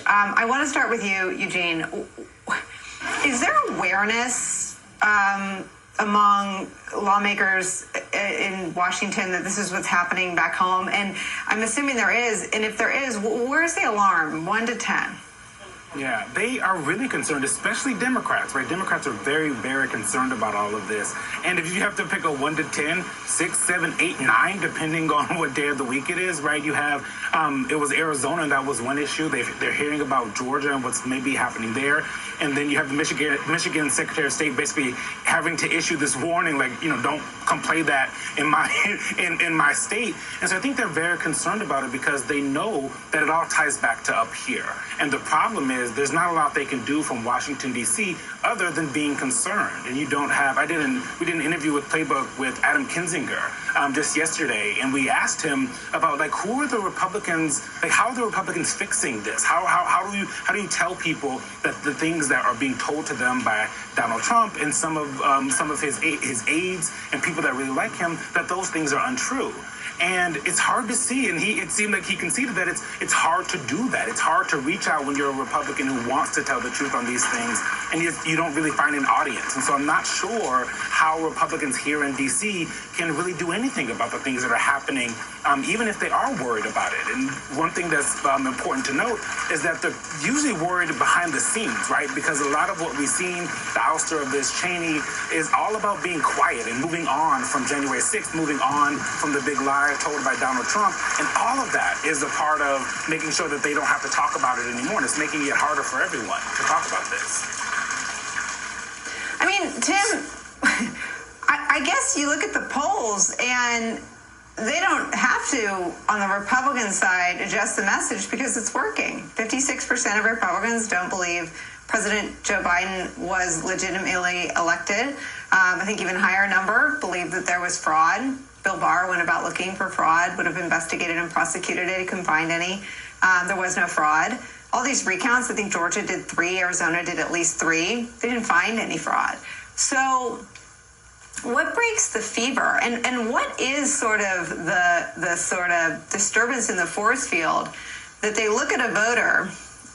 I want to start with you, Eugene. Is there awareness among lawmakers in Washington that this is what's happening back home? And I'm assuming there is. And if there is, where's the alarm? 1 to 10? Yeah, they are really concerned, especially Democrats, right? Democrats are very, very concerned about all of this. And if you have to pick a 1 to 10, 6, 7, 8, 9, depending on what day of the week it is, right? You have, it was Arizona, and that was one issue. They're hearing about Georgia and what's maybe happening there. And then you have the Michigan Secretary of State basically having to issue this warning, like, don't come play that in my state. And so I think they're very concerned about it because they know that it all ties back to up here. And the problem is there's not a lot they can do from Washington, D.C. other than being concerned. And we did an interview with Playbook with Adam Kinzinger just yesterday, and we asked him about, like, who are the Republicans, like, how are the Republicans fixing this? How do you tell people that the things that are being told to them by Donald Trump and some of his aides and people that really like him, that those things are untrue? And it's hard to see, and it seemed like he conceded that it's hard to do that. It's hard to reach out when you're a Republican who wants to tell the truth on these things, and you don't really find an audience. And so I'm not sure how Republicans here in D.C. can really do anything about the things that are happening, even if they are worried about it. And one thing that's important to note is that they're usually worried behind the scenes, right? Because a lot of what we've seen, the ouster of Liz Cheney, is all about being quiet and moving on from January 6th, moving on from the big lie told by Donald Trump, and all of that is a part of making sure that they don't have to talk about it anymore, and it's making it harder for everyone to talk about this. I mean, Tim, I guess you look at the polls, and they don't have to, on the Republican side, adjust the message because it's working. 56% of Republicans don't believe President Joe Biden was legitimately elected. I think even higher number believe that there was fraud. Bill Barr went about looking for fraud, would have investigated and prosecuted it. He couldn't find any. There was no fraud. All these recounts, I think Georgia did 3, Arizona did at least 3. They didn't find any fraud. So what breaks the fever? And what is sort of the sort of disturbance in the force field that they look at a voter,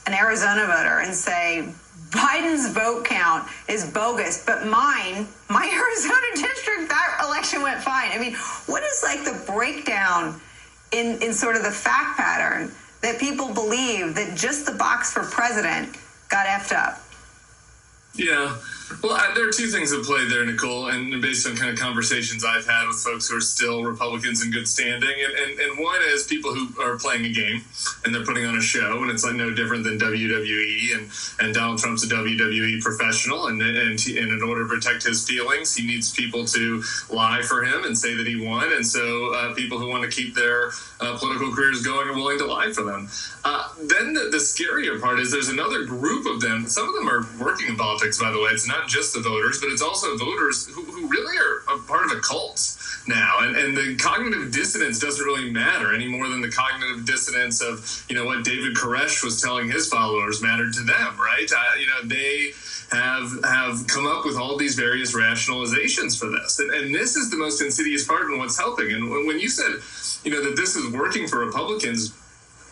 an Arizona voter, and say, Biden's vote count is bogus, but my Arizona district, that election went fine. I mean, what is like the breakdown in sort of the fact pattern that people believe that just the box for president got effed up? Yeah. Well, there are two things at play there, Nicolle, and based on kind of conversations I've had with folks who are still Republicans in good standing. And one is people who are playing a game and they're putting on a show, and it's like no different than WWE, and Donald Trump's a WWE professional, and in order to protect his feelings, he needs people to lie for him and say that he won. And so people who want to keep their political careers going are willing to lie for them. Then the scarier part is there's another group of them. Some of them are working in politics, by the way. It's not just the voters, but it's also voters who really are a part of a cult now. And the cognitive dissonance doesn't really matter any more than the cognitive dissonance of, what David Koresh was telling his followers mattered to them, right? They have come up with all these various rationalizations for this. And this is the most insidious part and what's helping. And when you said, that this is working for Republicans,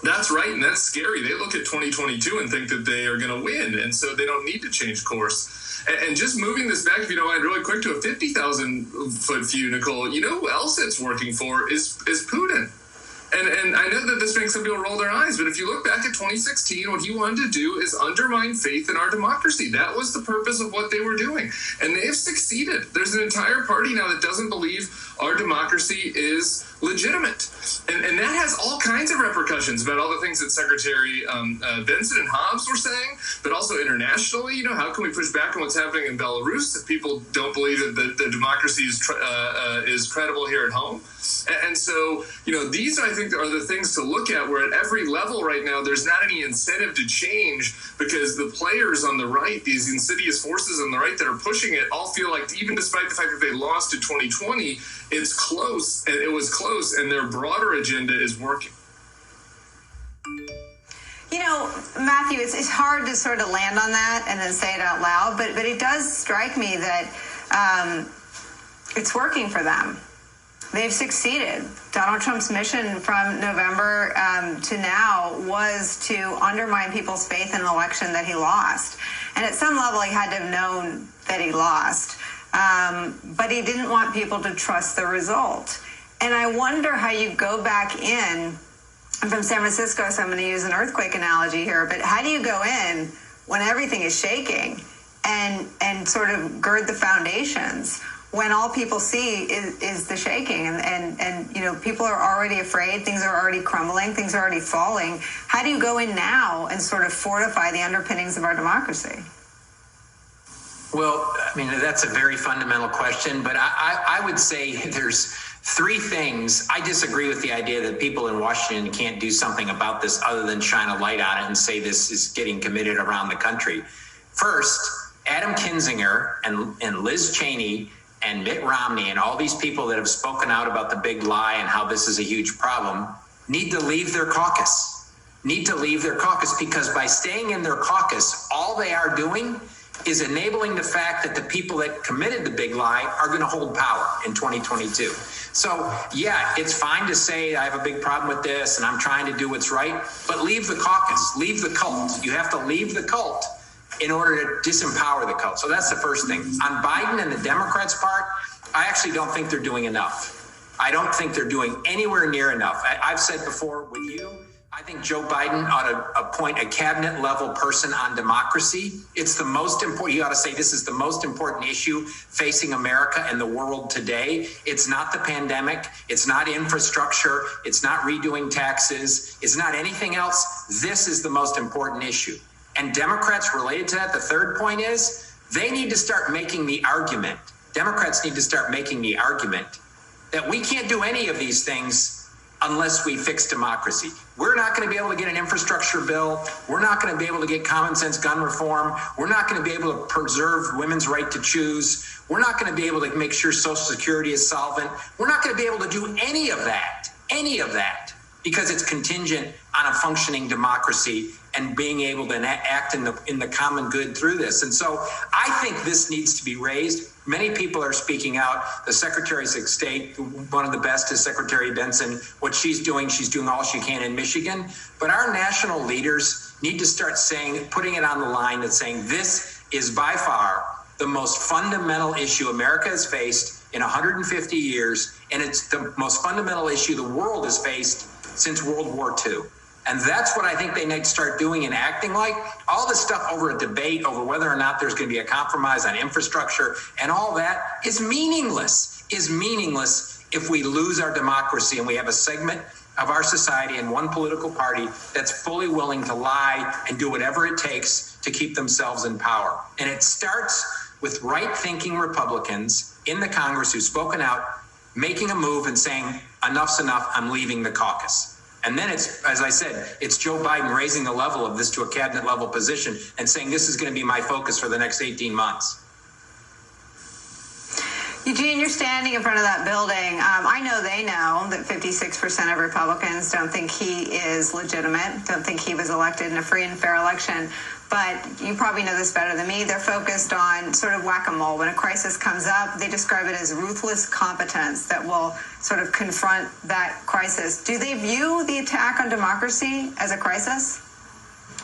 that's right, and that's scary. They look at 2022 and think that they are going to win, and so they don't need to change course. And just moving this back, if you don't mind, really quick to a 50,000-foot view, Nicolle, who else it's working for is Putin. And I know that this makes some people roll their eyes, but if you look back at 2016, what he wanted to do is undermine faith in our democracy. That was the purpose of what they were doing. And they've succeeded. There's an entire party now that doesn't believe our democracy is legitimate. And that has all kinds of repercussions about all the things that Secretary Benson and Hobbs were saying, but also internationally, how can we push back on what's happening in Belarus if people don't believe that the democracy is credible here at home? And so, these, I think, are the things to look at where at every level right now, there's not any incentive to change because the players on the right, these insidious forces on the right that are pushing it, all feel like even despite the fact that they lost in 2020, it's close, and it was close, and their broader agenda is working. Matthew, it's hard to sort of land on that and then say it out loud, but it does strike me that it's working for them. They've succeeded. Donald Trump's mission from November to now was to undermine people's faith in an election that he lost. And at some level, he had to have known that he lost. But he didn't want people to trust the result. And I wonder how you go back in. I'm from San Francisco, so I'm going to use an earthquake analogy here. But how do you go in when everything is shaking and sort of gird the foundations when all people see is the shaking and you know, people are already afraid, things are already crumbling, things are already falling? How do you go in now and sort of fortify the underpinnings of our democracy? Well, I mean, that's a very fundamental question, but I would say there's three things. I disagree with the idea that people in Washington can't do something about this other than shine a light on it and say this is getting committed around the country. First, Adam Kinzinger and Liz Cheney and Mitt Romney and all these people that have spoken out about the big lie and how this is a huge problem need to leave their caucus. Because by staying in their caucus, all they are doing is enabling the fact that the people that committed the big lie are going to hold power in 2022. So, yeah, it's fine to say I have a big problem with this and I'm trying to do what's right, but leave the caucus, leave the cult. You have to leave the cult in order to disempower the cult. So that's the first thing. On Biden and the Democrats' part, I actually don't think they're doing enough. I don't think they're doing anywhere near enough. I've said before with you, I think Joe Biden ought to appoint a cabinet level person on democracy. It's the most important. You ought to say this is the most important issue facing America and the world today. It's not the pandemic. It's not infrastructure. It's not redoing taxes. It's not anything else. This is the most important issue. And Democrats related to that, the third point is they need to start making the argument. Democrats need to start making the argument that we can't do any of these things unless we fix democracy. We're not going to be able to get an infrastructure bill. We're not going to be able to get common sense gun reform. We're not going to be able to preserve women's right to choose. We're not going to be able to make sure Social Security is solvent. We're not going to be able to do any of that, because it's contingent on a functioning democracy and being able to act in the common good through this. And so I think this needs to be raised. Many people are speaking out. The Secretaries of State, one of the best is Secretary Benson. What she's doing all she can in Michigan. But our national leaders need to start putting it on the line and saying this is by far the most fundamental issue America has faced in 150 years. And it's the most fundamental issue the world has faced since World War II. And that's what I think they need to start doing and acting like. All this stuff over a debate over whether or not there's going to be a compromise on infrastructure and all that is meaningless if we lose our democracy and we have a segment of our society and one political party that's fully willing to lie and do whatever it takes to keep themselves in power. And it starts with right-thinking Republicans in the Congress who've spoken out, making a move and saying, enough's enough, I'm leaving the caucus. And then it's, as I said, it's Joe Biden raising the level of this to a cabinet level position and saying this is going to be my focus for the next 18 months. Eugene, you're standing in front of that building. I know they know that 56% of Republicans don't think he is legitimate, don't think he was elected in a free and fair election. But you probably know this better than me. They're focused on sort of whack-a-mole. When a crisis comes up, they describe it as ruthless competence that will sort of confront that crisis. Do they view the attack on democracy as a crisis?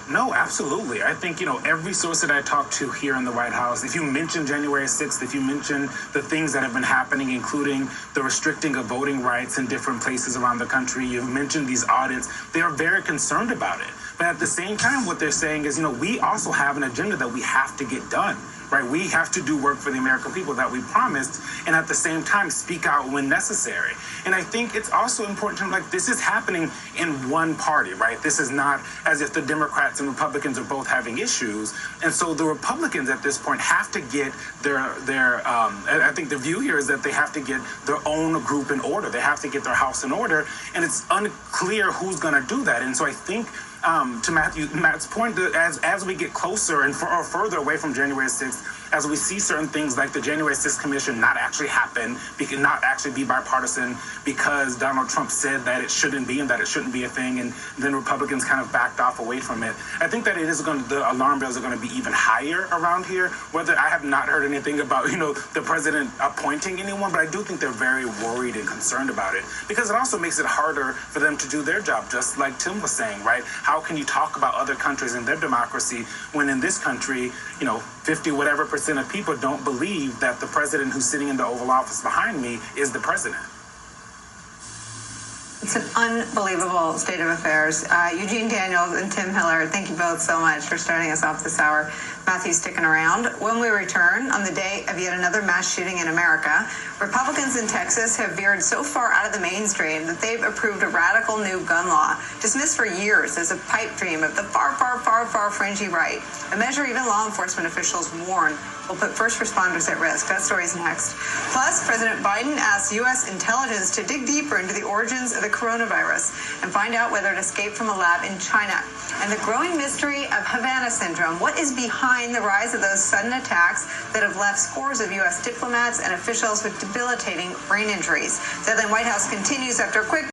No, absolutely. I think, every source that I talk to here in the White House, if you mention January 6th, if you mention the things that have been happening, including the restricting of voting rights in different places around the country, you've mentioned these audits, they are very concerned about it. But at the same time, what they're saying is, we also have an agenda that we have to get done, right? We have to do work for the American people that we promised, and at the same time, speak out when necessary. And I think it's also important to this is happening in one party, right? This is not as if the Democrats and Republicans are both having issues. And so the Republicans at this point have to get I think the view here is that they have to get their own group in order. They have to get their house in order, and it's unclear who's going to do that. And so I think to Matt's point, as we get closer and further away from January 6th, as we see certain things like the January 6th Commission not actually happen, not actually be bipartisan because Donald Trump said that it shouldn't be and that it shouldn't be a thing, and then Republicans kind of backed off away from it. I think that the alarm bells are going to be even higher around here. Whether I have not heard anything about, the president appointing anyone, but I do think they're very worried and concerned about it because it also makes it harder for them to do their job, just like Tim was saying, right? How can you talk about other countries and their democracy when in this country, 50 whatever % of people don't believe that the president who's sitting in the Oval Office behind me is the president? It's an unbelievable state of affairs. Eugene Daniels and Tim Hiller, thank you both so much for starting us off this hour. Matthew's sticking around. When we return, on the day of yet another mass shooting in America, Republicans in Texas have veered so far out of the mainstream that they've approved a radical new gun law, dismissed for years as a pipe dream of the far, far, far, far fringy right. A measure even law enforcement officials warn will put first responders at risk. That story's next. Plus, President Biden asked U.S. intelligence to dig deeper into the origins of the coronavirus and find out whether it escaped from a lab in China. And the growing mystery of Havana syndrome. What is behind the rise of those sudden attacks that have left scores of U.S. diplomats and officials with debilitating brain injuries? The White House continues after a quick